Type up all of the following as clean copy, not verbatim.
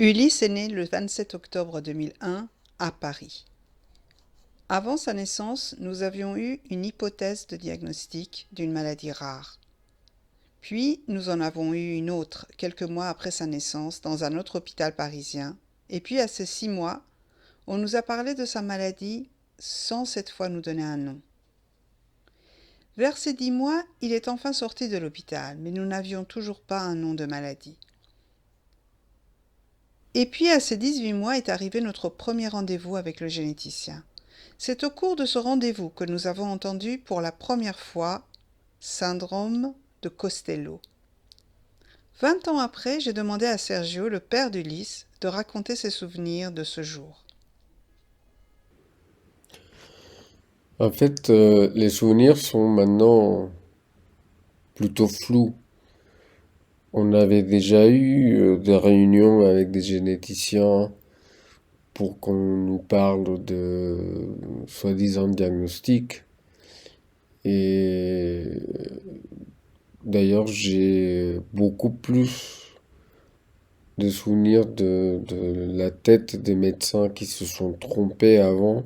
Ulysse est né le 27 octobre 2001 à Paris. Avant sa naissance, nous avions eu une hypothèse de diagnostic d'une maladie rare. Puis, nous en avons eu une autre quelques mois après sa naissance dans un autre hôpital parisien. Et puis, à ces 6 mois, on nous a parlé de sa maladie sans cette fois nous donner un nom. Vers ces 10 mois, il est enfin sorti de l'hôpital, mais nous n'avions toujours pas un nom de maladie. Et puis, à ces 18 mois est arrivé notre premier rendez-vous avec le généticien. C'est au cours de ce rendez-vous que nous avons entendu pour la première fois syndrome de Costello. 20 ans après, j'ai demandé à Sergio, le père d'Ulysse, de raconter ses souvenirs de ce jour. En fait, les souvenirs sont maintenant plutôt flous. On avait déjà eu des réunions avec des généticiens pour qu'on nous parle de soi-disant diagnostic. Et d'ailleurs, j'ai beaucoup plus de souvenirs de la tête des médecins qui se sont trompés avant.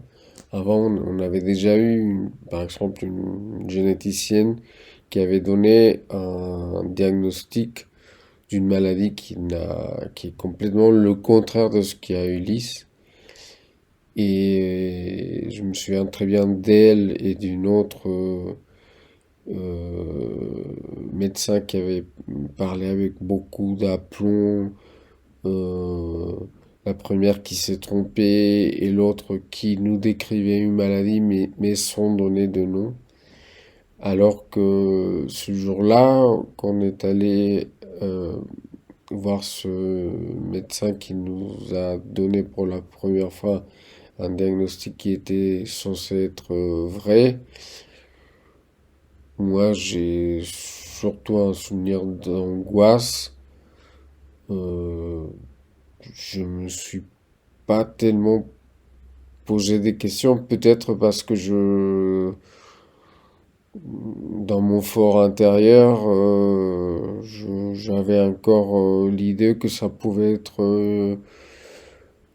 Avant, on avait déjà eu, par exemple, une généticienne qui avait donné un diagnostic d'une maladie qui est complètement le contraire de ce qu'a Ulysse. Et je me souviens très bien d'elle et d'une autre médecin qui avait parlé avec beaucoup d'aplomb. Euh, la première qui s'est trompée et l'autre qui nous décrivait une maladie mais sans donner de nom. Alors que ce jour-là, quand on est allé voir ce médecin qui nous a donné pour la première fois un diagnostic qui était censé être vrai, moi j'ai surtout un souvenir d'angoisse. Euh, je me suis pas tellement posé des questions, peut-être parce que dans mon fort intérieur, j'avais encore l'idée que ça pouvait être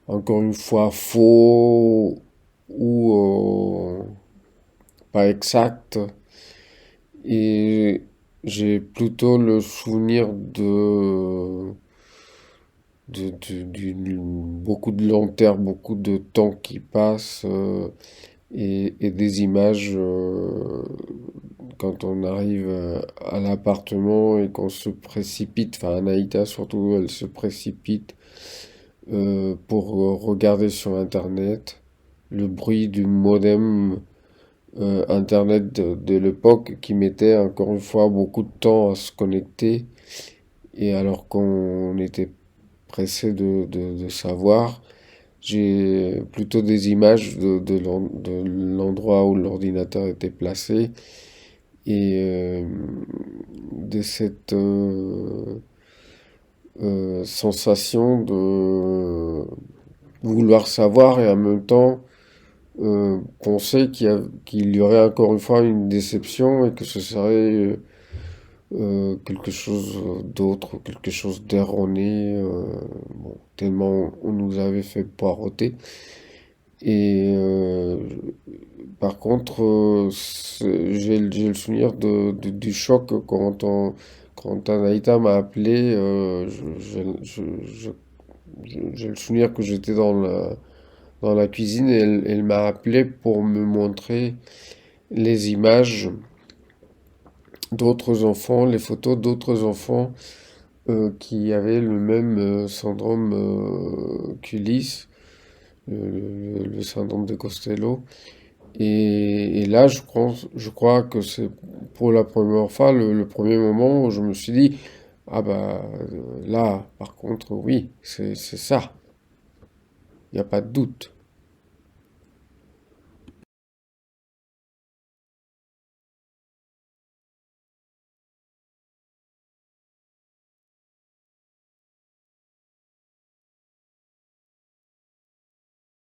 encore une fois faux ou pas exact. Et j'ai plutôt le souvenir beaucoup de long terme, beaucoup de temps qui passe et des images quand on arrive à l'appartement et qu'on se précipite, enfin Anaïta surtout, elle se précipite pour regarder sur Internet le bruit du modem Internet de l'époque qui mettait encore une fois beaucoup de temps à se connecter et alors qu'on était pressé de savoir, j'ai plutôt des images de l'endroit où l'ordinateur était placé et de cette sensation de vouloir savoir et en même temps penser qu'il y aurait encore une fois une déception et que ce serait quelque chose d'autre, quelque chose d'erroné, bon, tellement on nous avait fait poireauter. Et par contre, j'ai le souvenir du choc quand Anaïta m'a appelé. J'ai le souvenir que j'étais dans la cuisine et elle m'a appelé pour me montrer les images d'autres enfants, les photos d'autres enfants qui avaient le même syndrome qu'Ulysse, le syndrome de Costello. Et là, je crois que c'est pour la première fois le premier moment où je me suis dit, ah bah là, par contre, oui, c'est ça, il n'y a pas de doute.